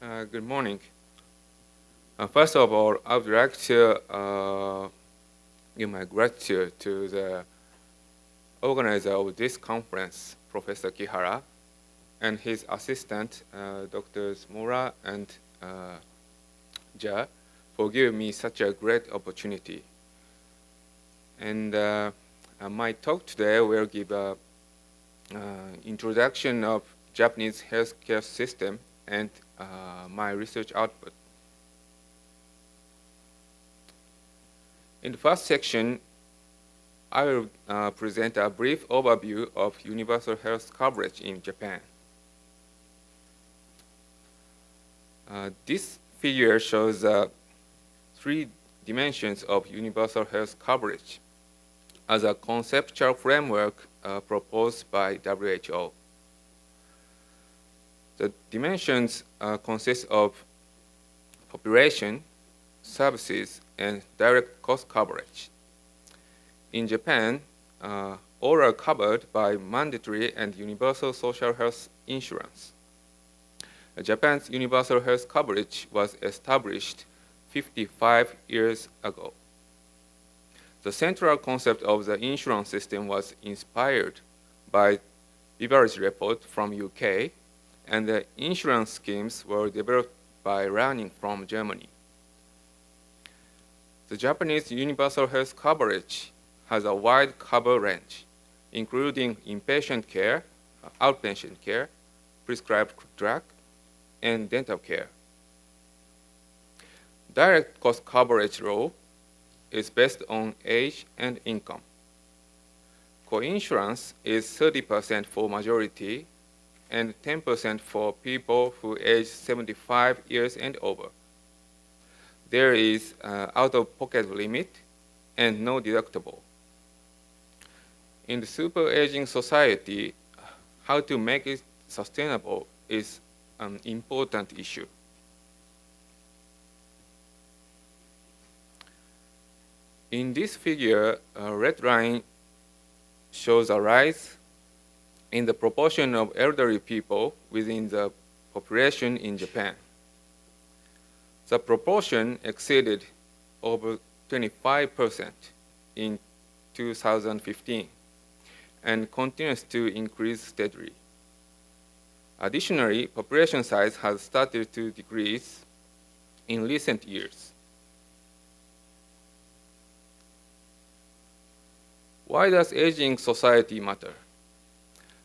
Good morning. First of all, I would like to give my gratitude to the organizer of this conference, Professor Kihara, and his assistant, Drs. Mura and Ja, for giving me such a great opportunity. And my talk today will give an introduction of Japanese healthcare system and my research output. In the first section, I will present a brief overview of universal health coverage in Japan. This figure shows three dimensions of universal health coverage as a conceptual framework proposed by WHO. The dimensions consist of population, services, and direct cost coverage. In Japan, all are covered by mandatory and universal social health insurance. Japan's universal health coverage was established 55 years ago. The central concept of the insurance system was inspired by Vivar's report from UK, and the insurance schemes were developed by learning from Germany. The Japanese universal health coverage has a wide cover range, including inpatient care, outpatient care, prescribed drug, and dental care. Direct cost coverage law is based on age and income. Co-insurance is 30% for majority and 10% for people who age 75 years and over. There is out-of-pocket limit and no deductible. In the super-aging society, how to make it sustainable is an important issue. In this figure, a red line shows a rise in the proportion of elderly people within the population in Japan. The proportion exceeded over 25% in 2015 and continues to increase steadily. Additionally, population size has started to decrease in recent years. Why does aging society matter?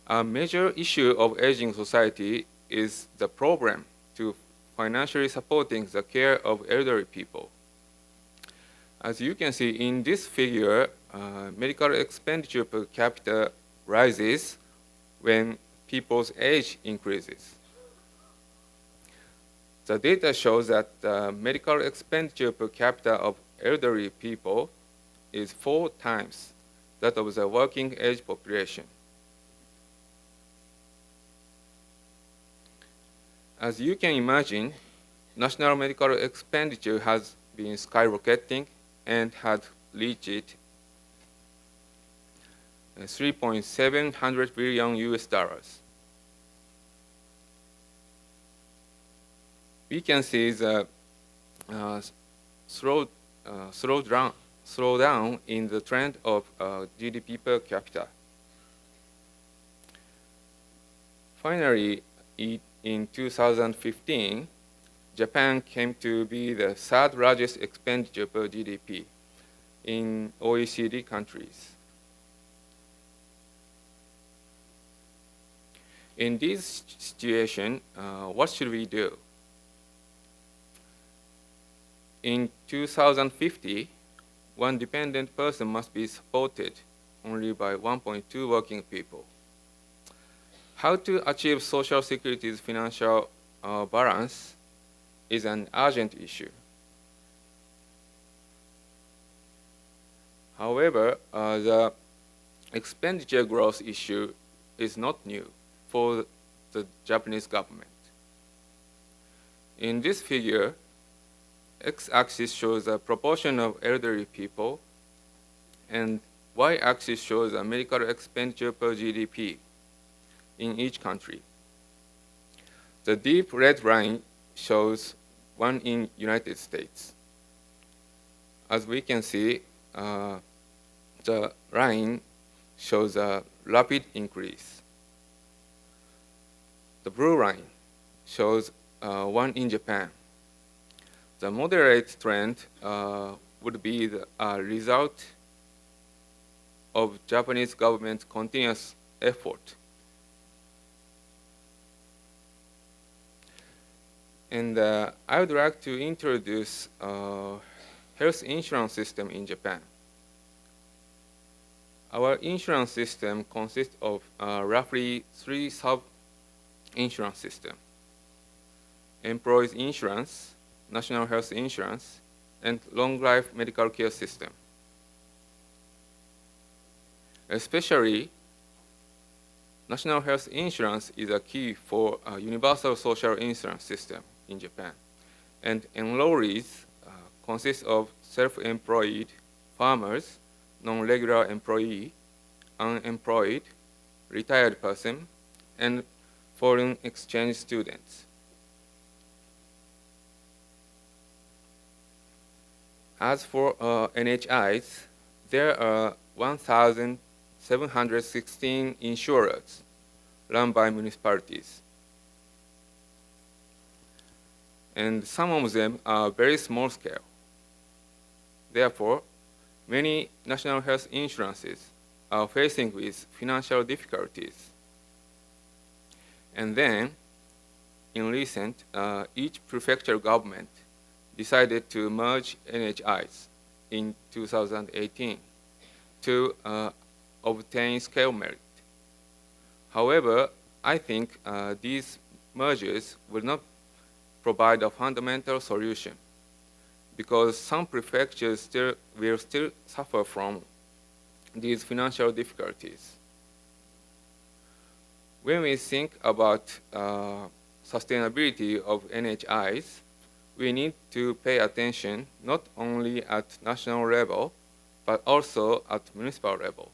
A major issue of aging society is the problem to financially supporting the care of elderly people. As you can see in this figure, medical expenditure per capita rises when people's age increases. The data shows that the medical expenditure per capita of elderly people is 4 times that of the working age population. As you can imagine, national medical expenditure has been skyrocketing and had reached 3.7 billion US dollars. We can see the slowdown in the trend of GDP per capita. Finally, in 2015, Japan came to be the 3rd largest expenditure per GDP in OECD countries. In this situation, what should we do? In 2050, one dependent person must be supported only by 1.2 working people. How to achieve Social Security's financial balance is an urgent issue. However, the expenditure growth issue is not new for the Japanese government. In this figure, x-axis shows the proportion of elderly people, and y-axis shows the medical expenditure per GDP in each country. The deep red line shows one in United States. As we can see, the line shows a rapid increase. The blue line shows one in Japan. The moderate trend would be the result of Japanese government's continuous effort. And I would like to introduce health insurance system in Japan. Our insurance system consists of roughly 3 sub-insurance systems: employees insurance, national health insurance, and long-life medical care system. Especially, national health insurance is a key for a universal social insurance system in Japan. And enrollees consist of self-employed, farmers, non-regular employee, unemployed, retired person, and foreign exchange students. As for NHIs, there are 1,716 insurers run by municipalities. And some of them are very small scale. Therefore, many national health insurances are facing with financial difficulties. And then, in recent, each prefecture government decided to merge NHIs in 2018 to obtain scale merit. However, I think these mergers will not provide a fundamental solution, because some prefectures will still suffer from these financial difficulties. When we think about sustainability of NHIs, we need to pay attention not only at national level, but also at municipal level.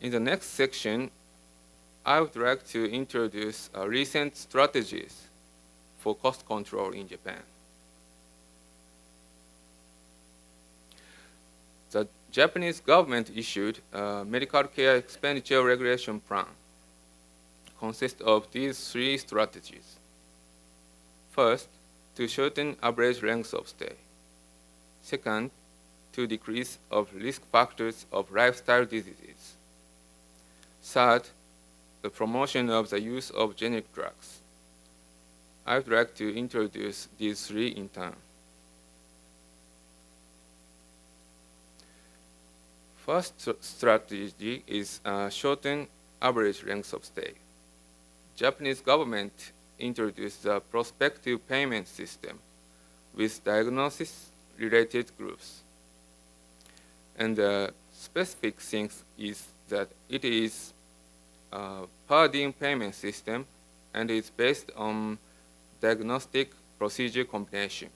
In the next section, I would like to introduce recent strategies for cost control in Japan. The Japanese government issued a medical care expenditure regulation plan. Consists of these 3 strategies. First, to shorten average length of stay. Second, to decrease of risk factors of lifestyle diseases. Third, the promotion of the use of generic drugs. I would like to introduce these 3 in turn. First strategy is shorten average length of stay. Japanese government introduced the prospective payment system with diagnosis-related groups. And the specific thing is that it is a per diem payment system and is based on diagnostic procedure combination.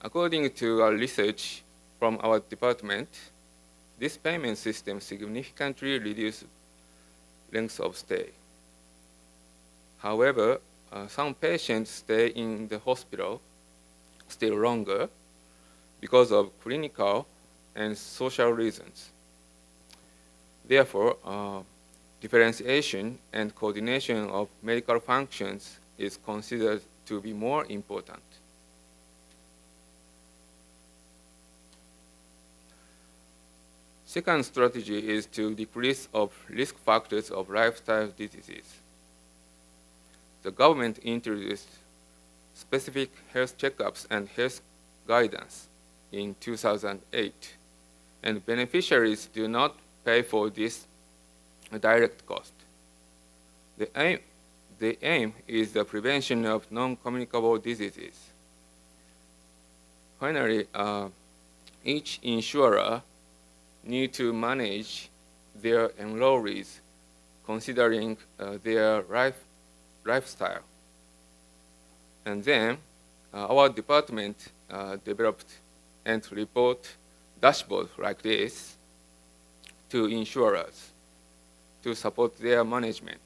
According to our research from our department, this payment system significantly reduces length of stay. However, some patients stay in the hospital still longer because of clinical and social reasons. Therefore, differentiation and coordination of medical functions is considered to be more important. Second strategy is to decrease of risk factors of lifestyle diseases. The government introduced specific health checkups and health guidance in 2008, and beneficiaries do not pay for this direct cost. The aim is the prevention of non-communicable diseases. Finally, each insurer needs to manage their enrollees considering their lifestyle. And then our department developed and report dashboards like this to insurers. to support their management.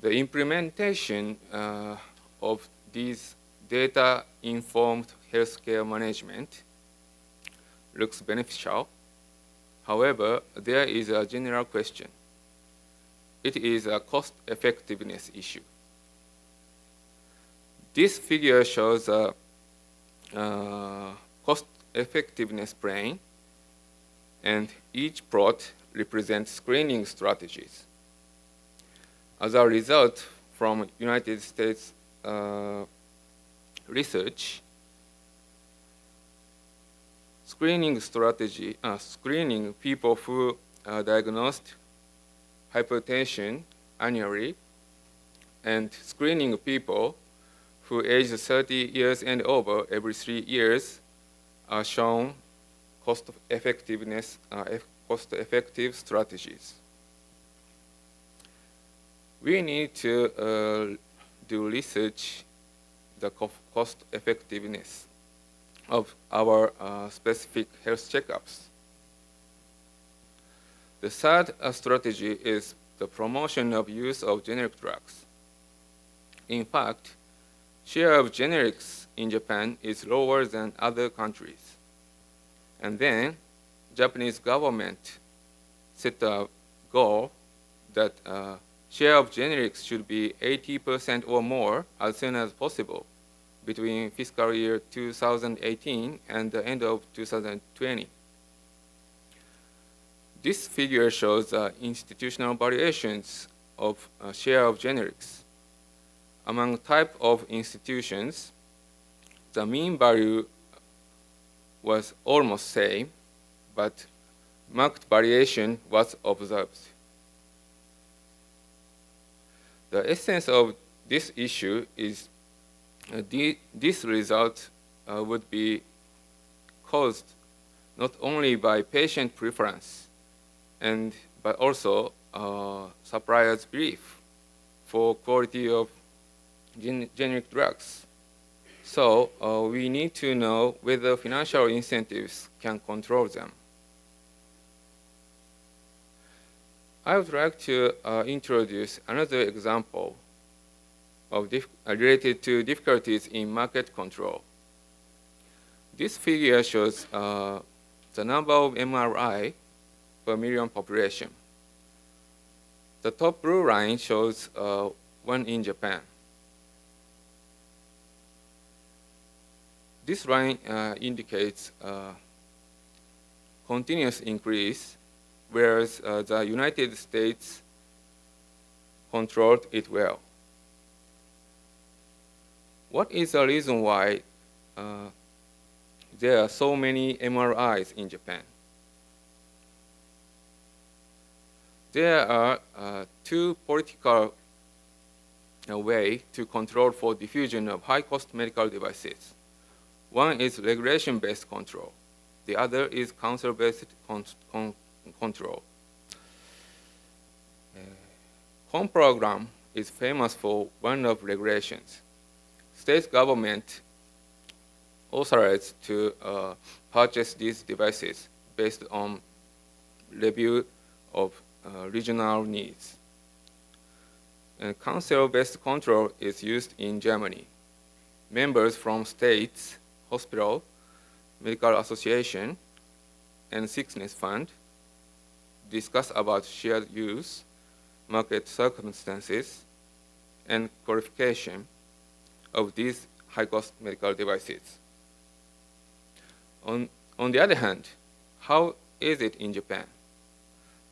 The implementation of these data-informed healthcare management looks beneficial. However, there is a general question. It is a cost-effectiveness issue. This figure shows a cost-effectiveness plane, and each plot represents screening strategies. As a result, from United States research, screening people who are diagnosed hypertension annually, and screening people who age 30 years and over every 3 years are shown cost-effective strategies. We need to do research the cost effectiveness of our specific health checkups. The third strategy is the promotion of use of generic drugs. In fact, share of generics in Japan is lower than other countries. And then, Japanese government set a goal that share of generics should be 80% or more as soon as possible between fiscal year 2018 and the end of 2020. This figure shows institutional variations of share of generics. Among type of institutions, the mean value was almost same, but marked variation was observed. The essence of this issue is this result would be caused not only by patient preference, but also suppliers' belief for quality of generic drugs. So we need to know whether financial incentives can control them. I would like to introduce another example of related to difficulties in market control. This figure shows the number of MRI per million population. The top blue line shows one in Japan. This line indicates continuous increase, whereas the United States controlled it well. What is the reason why there are so many MRIs in Japan? There are two political ways to control for diffusion of high-cost medical devices. One is regulation-based control. The other is council-based control. Home program is famous for one of regulations. State government authorized to purchase these devices based on review of regional needs. And council-based control is used in Germany. Members from states, hospital, medical association, and sickness fund discuss about shared use, market circumstances, and qualification of these high-cost medical devices. On the other hand, how is it in Japan?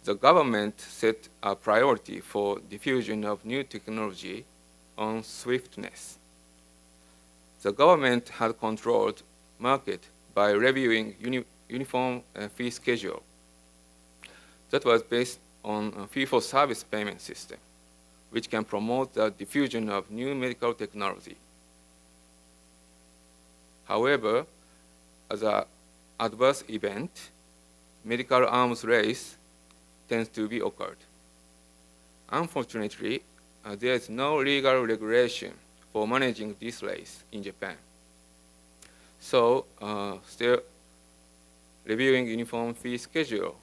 The government set a priority for diffusion of new technology on swiftness. The government had controlled market by reviewing uniform fee schedule that was based on a fee-for-service payment system, which can promote the diffusion of new medical technology. However, as an adverse event, medical arms race tends to be occurred. Unfortunately, there is no legal regulation for managing this race in Japan. So still reviewing uniform fee schedule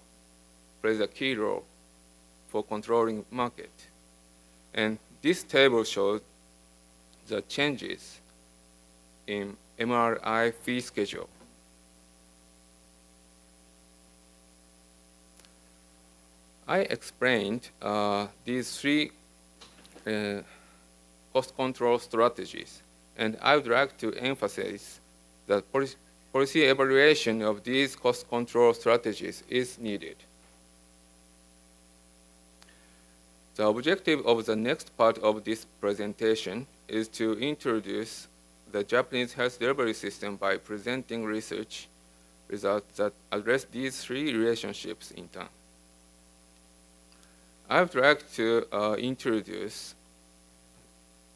plays a key role for controlling market. And this table shows the changes in MRI fee schedule. I explained these three cost control strategies, and I would like to emphasize that policy evaluation of these cost control strategies is needed. The objective of the next part of this presentation is to introduce the Japanese health delivery system by presenting research results that address these three relationships in turn. I would like to introduce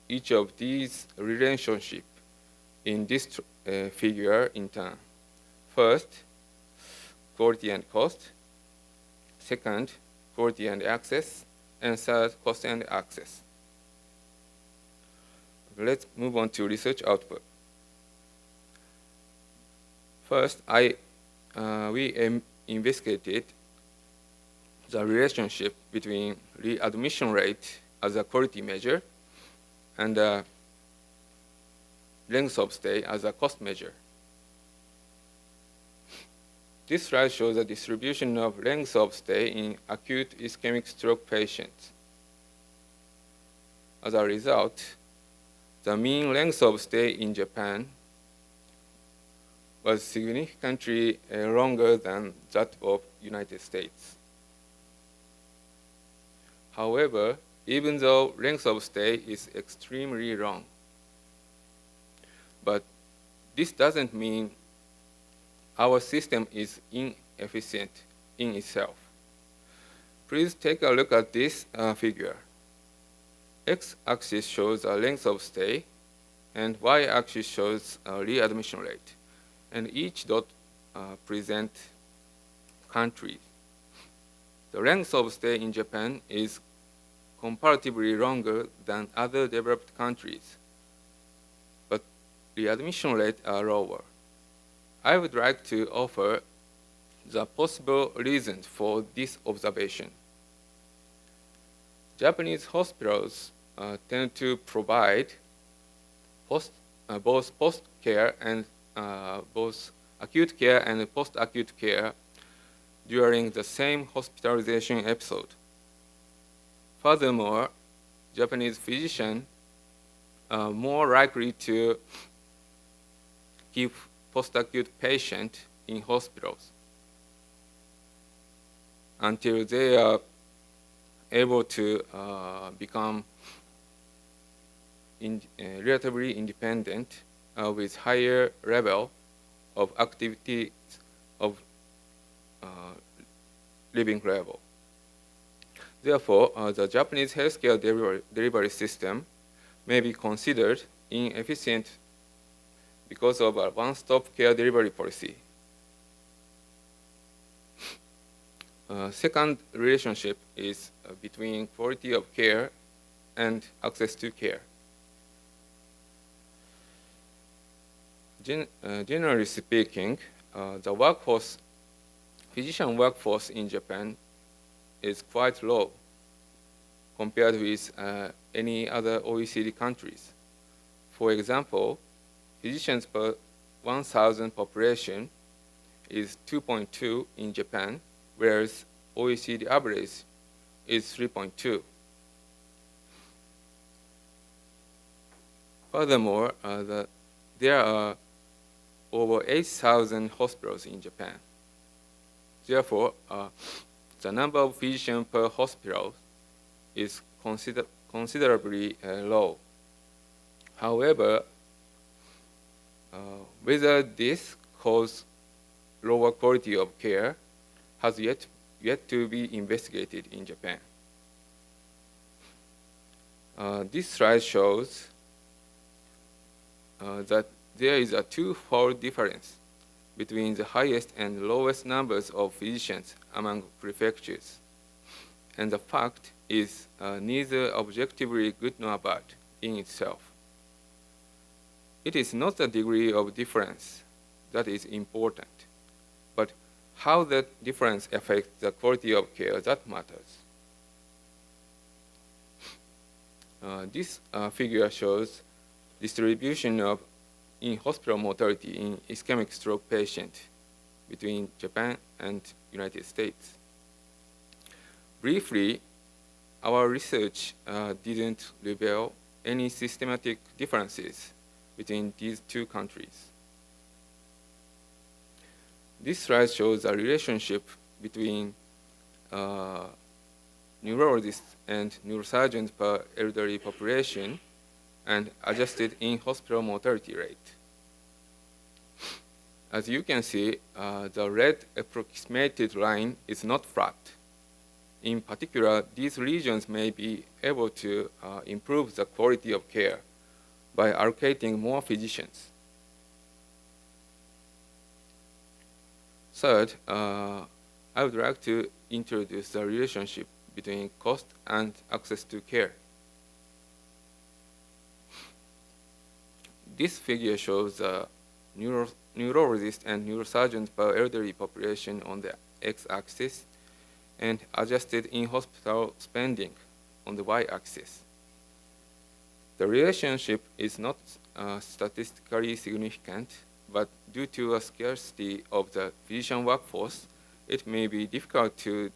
each of these relationships in this figure in turn. First, quality and cost. Second, quality and access. And third, cost and access. Let's move on to research output. First, we investigated the relationship between readmission rate as a quality measure and length of stay as a cost measure. This slide shows the distribution of length of stay in acute ischemic stroke patients. As a result, the mean length of stay in Japan was significantly longer than that of United States. However, even though length of stay is extremely long, but this doesn't mean our system is inefficient in itself. Please take a look at this figure. X-axis shows the length of stay, and Y-axis shows readmission rate. And each dot presents countries. The length of stay in Japan is comparatively longer than other developed countries, but readmission rates are lower. I would like to offer the possible reasons for this observation. Japanese hospitals tend to provide both post-care and both acute care and post-acute care during the same hospitalization episode. Furthermore, Japanese physicians are more likely to keep post-acute patients in hospitals until they are able to become relatively independent with higher level of activity of living level. Therefore, the Japanese healthcare delivery system may be considered inefficient because of a one-stop care delivery policy. Second relationship is between quality of care and access to care. Generally speaking, the physician workforce in Japan is quite low compared with any other OECD countries. For example, physicians per 1,000 population is 2.2 in Japan, whereas OECD average is 3.2. Furthermore, there are over 8,000 hospitals in Japan. Therefore, the number of physicians per hospital is considerably low. However, whether this causes lower quality of care has yet to be investigated in Japan. This slide shows that there is a twofold difference between the highest and lowest numbers of physicians among prefectures. And the fact is neither objectively good nor bad in itself. It is not the degree of difference that is important, but how that difference affects the quality of care, that matters. This figure shows distribution of in-hospital mortality in ischemic stroke patients between Japan and United States. Briefly, our research didn't reveal any systematic differences between these two countries. This slide shows a relationship between neurologists and neurosurgeons per elderly population and adjusted in-hospital mortality rate. As you can see, the red approximated line is not flat. In particular, these regions may be able to improve the quality of care by allocating more physicians. Third, I would like to introduce the relationship between cost and access to care. This figure shows the neurologists and neurosurgeons per elderly population on the x-axis and adjusted in-hospital spending on the y-axis. The relationship is not statistically significant, but due to a scarcity of the physician workforce, it may be difficult to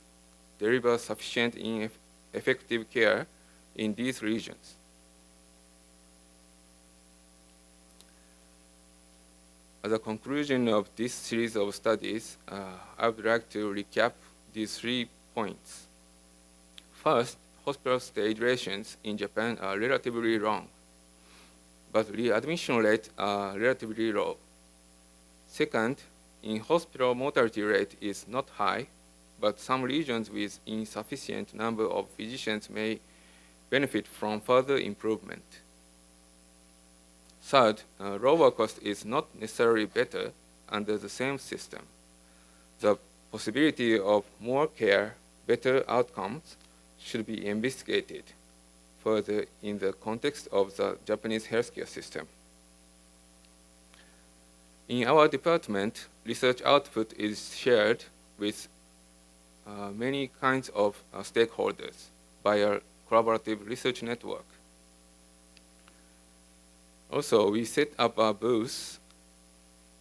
deliver sufficient effective care in these regions. As a conclusion of this series of studies, I would like to recap these 3 points. First, hospital stay durations in Japan are relatively long, but readmission rates are relatively low. Second, in-hospital mortality rate is not high, but some regions with insufficient number of physicians may benefit from further improvement. Third, lower cost is not necessarily better under the same system. The possibility of more care, better outcomes should be investigated further in the context of the Japanese healthcare system. In our department, research output is shared with many kinds of stakeholders by a collaborative research network. Also, we set up a booth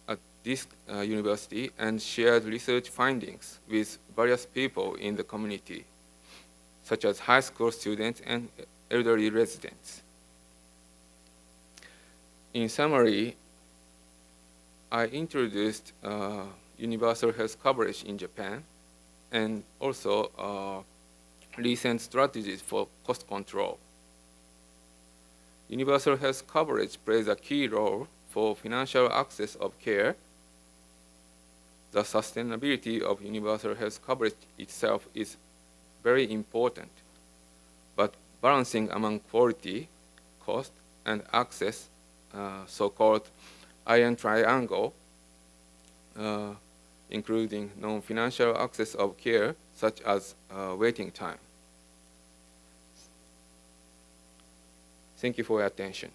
at this university and shared research findings with various people in the community, such as high school students and elderly residents. In summary, I introduced universal health coverage in Japan and also recent strategies for cost control. Universal health coverage plays a key role for financial access of care. The sustainability of universal health coverage itself is very important, but balancing among quality, cost, and access, so-called iron triangle, including non-financial access of care, such as waiting time. Thank you for your attention.